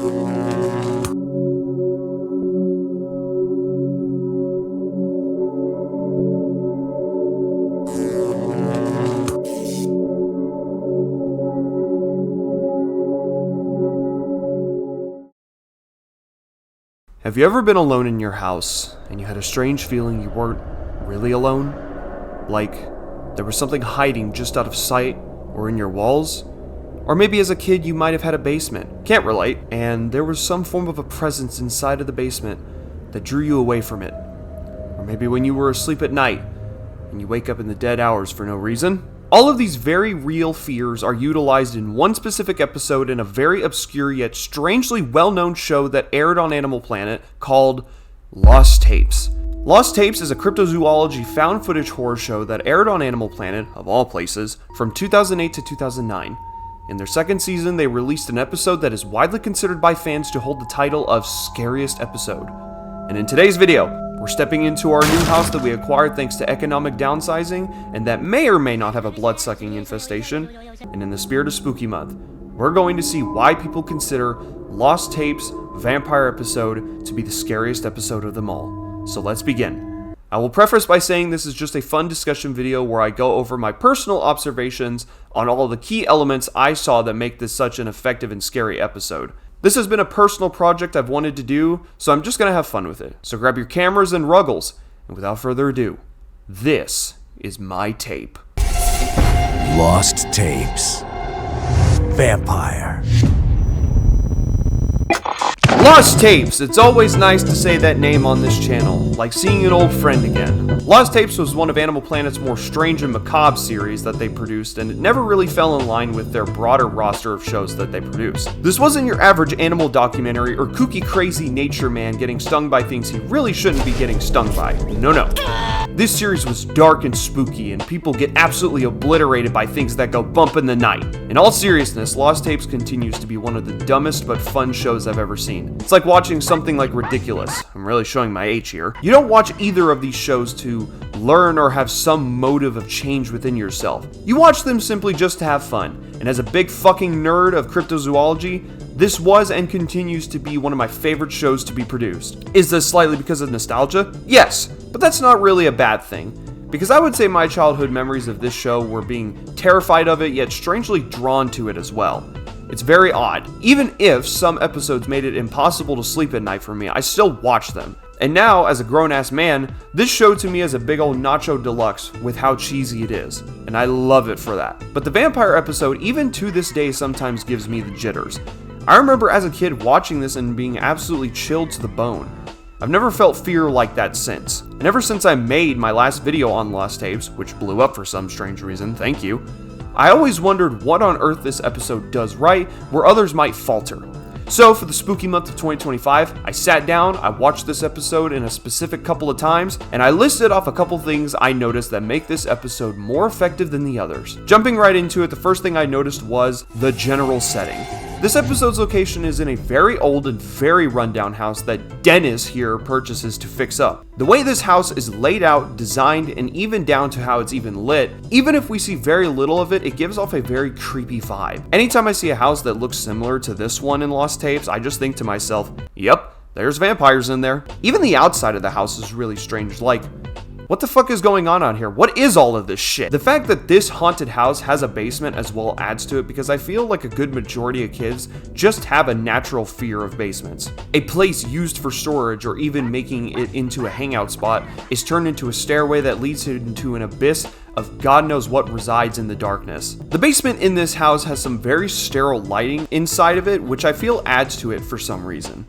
Have you ever been alone in your house and you had a strange feeling you weren't really alone? Like there was something hiding just out of sight or in your walls? Or maybe as a kid you might have had a basement. Can't relate, and there was some form of a presence inside of the basement that drew you away from it. Or maybe when you were asleep at night and you wake up in the dead hours for no reason. All of these very real fears are utilized in one specific episode in a very obscure yet strangely well-known show that aired on Animal Planet called Lost Tapes. Lost Tapes is a cryptozoology found footage horror show that aired on Animal Planet, of all places, from 2008 to 2009. In their second season, they released an episode that is widely considered by fans to hold the title of Scariest Episode. And in today's video, we're stepping into our new house that we acquired thanks to economic downsizing, and that may or may not have a blood-sucking infestation. And in the spirit of Spooky Month, we're going to see why people consider Lost Tapes Vampire episode to be the scariest episode of them all. So let's begin. I will preface by saying this is just a fun discussion video where I go over my personal observations on all of the key elements I saw that make this such an effective and scary episode. This has been a personal project I've wanted to do, so I'm just going to have fun with it. So grab your cameras and ruggles, and without further ado, this is my tape. Lost Tapes. Vampire. Lost Tapes! It's always nice to say that name on this channel, like seeing an old friend again. Lost Tapes was one of Animal Planet's more strange and macabre series that they produced, and it never really fell in line with their broader roster of shows that they produced. This wasn't your average animal documentary or kooky crazy nature man getting stung by things he really shouldn't be getting stung by. No. This series was dark and spooky, and people get absolutely obliterated by things that go bump in the night. In all seriousness, Lost Tapes continues to be one of the dumbest but fun shows I've ever seen. It's like watching something like Ridiculous. I'm really showing my age here. You don't watch either of these shows to learn or have some motive of change within yourself. You watch them simply just to have fun. And as a big fucking nerd of cryptozoology, this was and continues to be one of my favorite shows to be produced. Is this slightly because of nostalgia? Yes, but that's not really a bad thing, because I would say my childhood memories of this show were being terrified of it yet strangely drawn to it as well. It's very odd. Even if some episodes made it impossible to sleep at night for me, I still watch them. And now, as a grown-ass man, this show to me is a big old nacho deluxe with how cheesy it is, and I love it for that. But the vampire episode, even to this day, sometimes gives me the jitters. I remember as a kid watching this and being absolutely chilled to the bone. I've never felt fear like that since. And ever since I made my last video on Lost Tapes, which blew up for some strange reason, thank you, I always wondered what on earth this episode does right where others might falter. So for the spooky month of 2025, I sat down, I watched this episode in a specific couple of times, and I listed off a couple things I noticed that make this episode more effective than the others. Jumping right into it, the first thing I noticed was the general setting. This episode's location is in a very old and very rundown house that Dennis here purchases to fix up. The way this house is laid out, designed, and even down to how it's even lit, even if we see very little of it, it gives off a very creepy vibe. Anytime I see a house that looks similar to this one in Lost Tapes, I just think to myself, yep, there's vampires in there. Even the outside of the house is really strange, like, what the fuck is going on out here? What is all of this shit? The fact that this haunted house has a basement as well adds to it because I feel like a good majority of kids just have a natural fear of basements. A place used for storage or even making it into a hangout spot is turned into a stairway that leads into an abyss of God knows what resides in the darkness. The basement in this house has some very sterile lighting inside of it, which I feel adds to it for some reason.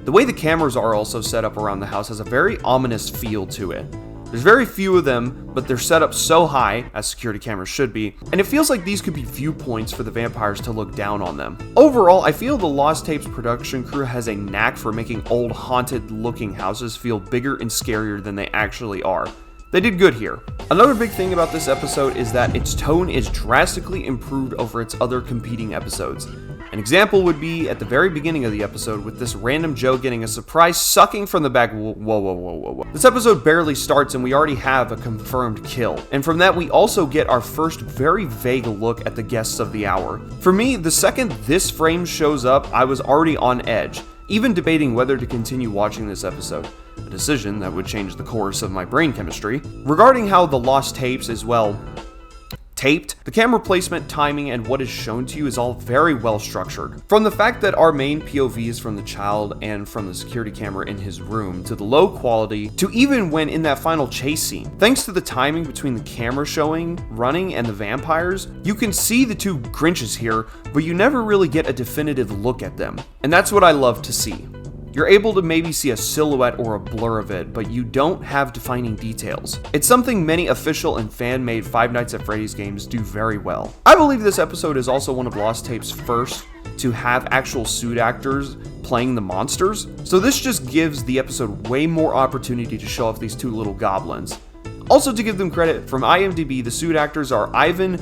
The way the cameras are also set up around the house has a very ominous feel to it. There's very few of them, but they're set up so high, as security cameras should be, and it feels like these could be viewpoints for the vampires to look down on them. Overall, I feel the Lost Tapes production crew has a knack for making old haunted looking houses feel bigger and scarier than they actually are. They did good here. Another big thing about this episode is that its tone is drastically improved over its other competing episodes. An example would be at the very beginning of the episode with this random Joe getting a surprise sucking from the back. Whoa. This episode barely starts and we already have a confirmed kill. And from that we also get our first very vague look at the guests of the hour. For me, the second this frame shows up, I was already on edge, even debating whether to continue watching this episode. A decision that would change the course of my brain chemistry. Regarding how the lost tapes is, well, taped, the camera placement, timing, and what is shown to you is all very well structured. From the fact that our main POV is from the child and from the security camera in his room, to the low quality, to even when in that final chase scene. Thanks to the timing between the camera showing, running, and the vampires, you can see the two Grinches here, but you never really get a definitive look at them. And that's what I love to see. You're able to maybe see a silhouette or a blur of it, but you don't have defining details. It's something many official and fan-made Five Nights at Freddy's games do very well. I believe this episode is also one of Lost Tape's first to have actual suit actors playing the monsters, so this just gives the episode way more opportunity to show off these two little goblins. Also, to give them credit, from IMDb, the suit actors are Ivan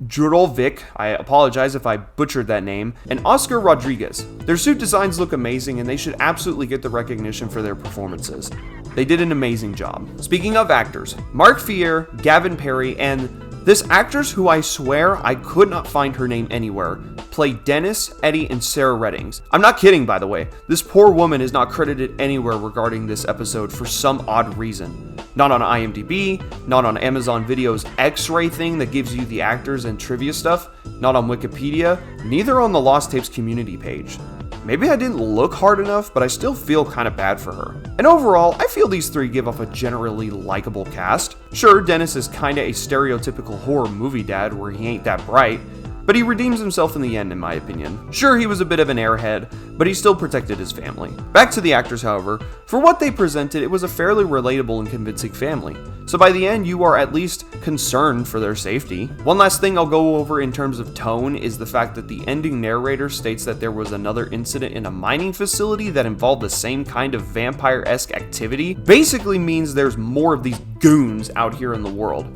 Jurovic, I apologize if I butchered that name, and Oscar Rodriguez. Their suit designs look amazing and they should absolutely get the recognition for their performances. They did an amazing job. Speaking of actors, Mark Fier, Gavin Perry, and this actress who I swear I could not find her name anywhere, play Dennis, Eddie, and Sarah Reddings. I'm not kidding, by the way. This poor woman is not credited anywhere regarding this episode for some odd reason. Not on IMDb, not on Amazon Video's X-ray thing that gives you the actors and trivia stuff, not on Wikipedia, neither on the Lost Tapes community page. Maybe I didn't look hard enough, but I still feel kind of bad for her. And overall, I feel these three give off a generally likable cast. Sure, Dennis is kinda a stereotypical horror movie dad where he ain't that bright, but he redeems himself in the end, in my opinion. Sure, he was a bit of an airhead, but he still protected his family. Back to the actors, however, for what they presented, it was a fairly relatable and convincing family. So by the end, you are at least concerned for their safety. One last thing I'll go over in terms of tone is the fact that the ending narrator states that there was another incident in a mining facility that involved the same kind of vampire-esque activity. Basically means there's more of these goons out here in the world.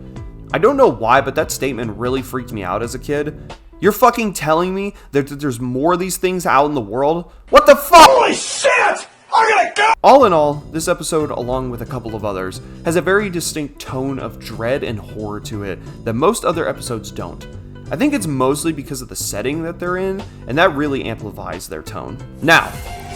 I don't know why, but that statement really freaked me out as a kid. You're fucking telling me that there's more of these things out in the world? What the fuck? Holy shit! I'm gonna go! All in all, this episode, along with a couple of others, has a very distinct tone of dread and horror to it that most other episodes don't. I think it's mostly because of the setting that they're in, and that really amplifies their tone. Now,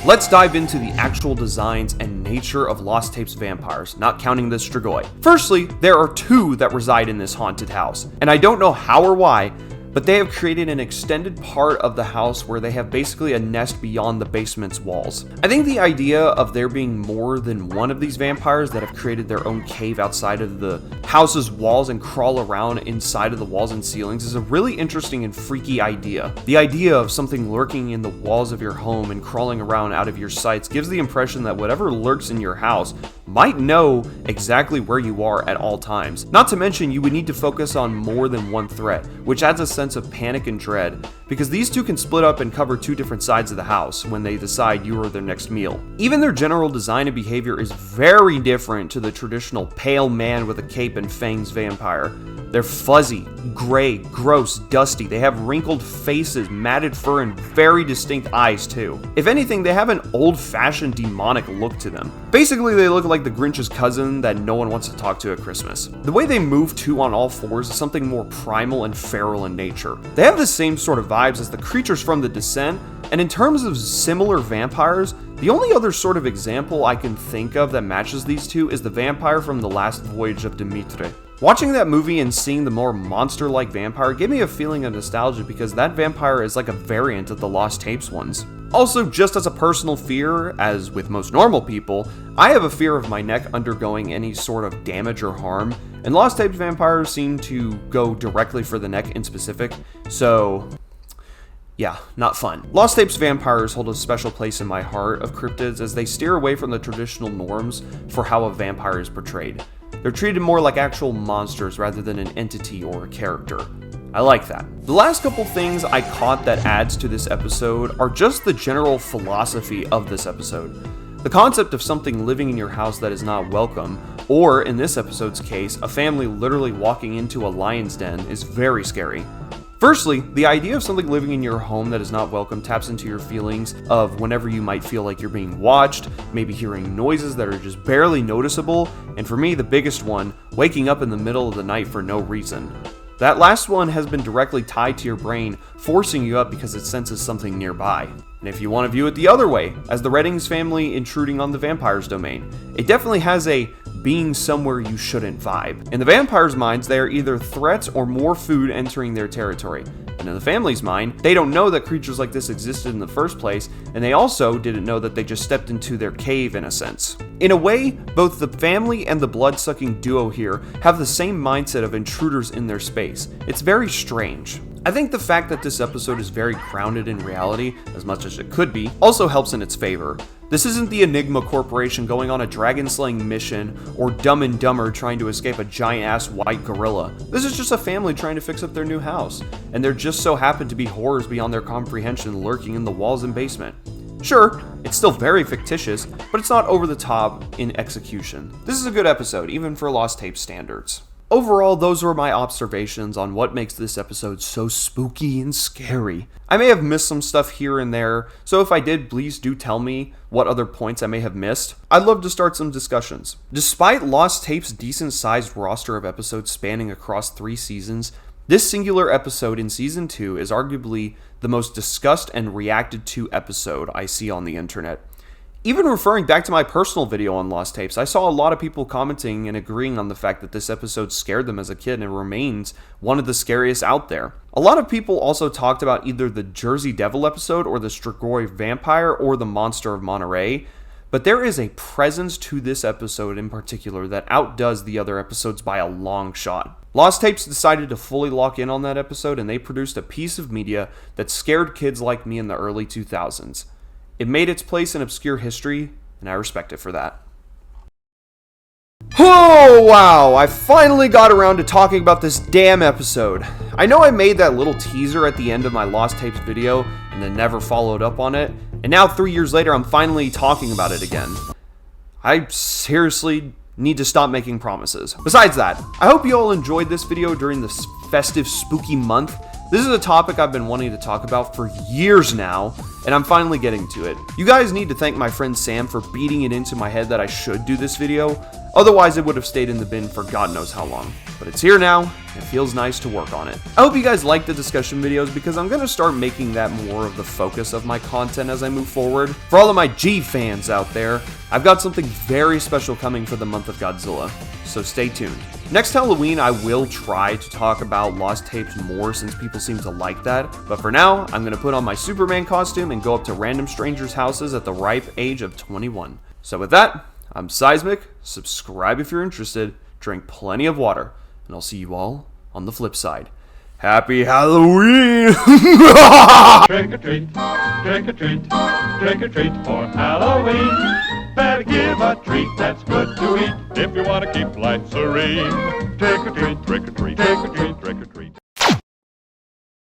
let's dive into the actual designs and nature of Lost Tapes vampires, not counting the Strigoi. Firstly, there are two that reside in this haunted house, and I don't know how or why, but they have created an extended part of the house where they have basically a nest beyond the basement's walls. I think the idea of there being more than one of these vampires that have created their own cave outside of the house's walls and crawl around inside of the walls and ceilings is a really interesting and freaky idea. The idea of something lurking in the walls of your home and crawling around out of your sights gives the impression that whatever lurks in your house might know exactly where you are at all times. Not to mention, you would need to focus on more than one threat, which adds a sense of panic and dread, because these two can split up and cover two different sides of the house when they decide you are their next meal. Even their general design and behavior is very different to the traditional pale man with a cape and fangs vampire. They're fuzzy, gray, gross, dusty. They have wrinkled faces, matted fur, and very distinct eyes too. If anything, they have an old-fashioned demonic look to them. Basically, they look like the Grinch's cousin that no one wants to talk to at Christmas. The way they move too on all fours is something more primal and feral in nature. They have the same sort of vibes as the creatures from The Descent, and in terms of similar vampires, the only other sort of example I can think of that matches these two is the vampire from The Last Voyage of Dimitri. Watching that movie and seeing the more monster-like vampire gave me a feeling of nostalgia because that vampire is like a variant of the Lost Tapes ones. Also, just as a personal fear, as with most normal people, I have a fear of my neck undergoing any sort of damage or harm, and Lost Tapes vampires seem to go directly for the neck in specific, so yeah, not fun. Lost Tapes vampires hold a special place in my heart of cryptids as they steer away from the traditional norms for how a vampire is portrayed. They're treated more like actual monsters rather than an entity or a character. I like that. The last couple things I caught that adds to this episode are just the general philosophy of this episode. The concept of something living in your house that is not welcome, or in this episode's case, a family literally walking into a lion's den, is very scary. Firstly, the idea of something living in your home that is not welcome taps into your feelings of whenever you might feel like you're being watched, maybe hearing noises that are just barely noticeable, and for me, the biggest one, waking up in the middle of the night for no reason. That last one has been directly tied to your brain, forcing you up because it senses something nearby. And if you want to view it the other way, as the Reddings family intruding on the vampire's domain, it definitely has a being somewhere you shouldn't vibe. In the vampire's minds, they are either threats or more food entering their territory. And in the family's mind, they don't know that creatures like this existed in the first place, and they also didn't know that they just stepped into their cave in a sense. In a way, both the family and the blood-sucking duo here have the same mindset of intruders in their space. It's very strange. I think the fact that this episode is very grounded in reality, as much as it could be, also helps in its favor. This isn't the Enigma Corporation going on a dragon-slaying mission, or Dumb and Dumber trying to escape a giant-ass white gorilla. This is just a family trying to fix up their new house, and there just so happen to be horrors beyond their comprehension lurking in the walls and basement. Sure, it's still very fictitious, but it's not over the top in execution. This is a good episode, even for Lost Tapes standards. Overall, those were my observations on what makes this episode so spooky and scary. I may have missed some stuff here and there, so if I did, please do tell me what other points I may have missed. I'd love to start some discussions. Despite Lost Tapes' decent-sized roster of episodes spanning across 3 seasons, this singular episode in Season 2 is arguably the most discussed and reacted to episode I see on the internet. Even referring back to my personal video on Lost Tapes, I saw a lot of people commenting and agreeing on the fact that this episode scared them as a kid and remains one of the scariest out there. A lot of people also talked about either the Jersey Devil episode or the Strigoi Vampire or the Monster of Monterey, but there is a presence to this episode in particular that outdoes the other episodes by a long shot. Lost Tapes decided to fully lock in on that episode, and they produced a piece of media that scared kids like me in the early 2000s. It made its place in obscure history, and I respect it for that. Oh wow, I finally got around to talking about this damn episode. I know I made that little teaser at the end of my Lost Tapes video, and then never followed up on it, and now 3 years later I'm finally talking about it again. I seriously need to stop making promises. Besides that, I hope you all enjoyed this video during this festive spooky month. This is a topic I've been wanting to talk about for years now, and I'm finally getting to it. You guys need to thank my friend Sam for beating it into my head that I should do this video, otherwise it would have stayed in the bin for God knows how long. But it's here now, and it feels nice to work on it. I hope you guys like the discussion videos because I'm going to start making that more of the focus of my content as I move forward. For all of my G fans out there, I've got something very special coming for the month of Godzilla, so stay tuned. Next Halloween, I will try to talk about Lost Tapes more since people seem to like that, but for now, I'm going to put on my Superman costume and go up to random strangers' houses at the ripe age of 21. So with that, I'm Seismic, subscribe if you're interested, drink plenty of water, and I'll see you all on the flip side. Happy Halloween! Trick or treat, trick or treat, trick or treat for Halloween. Better give a treat that's good to eat if you want to keep life serene. Trick or treat, trick or treat, trick or treat.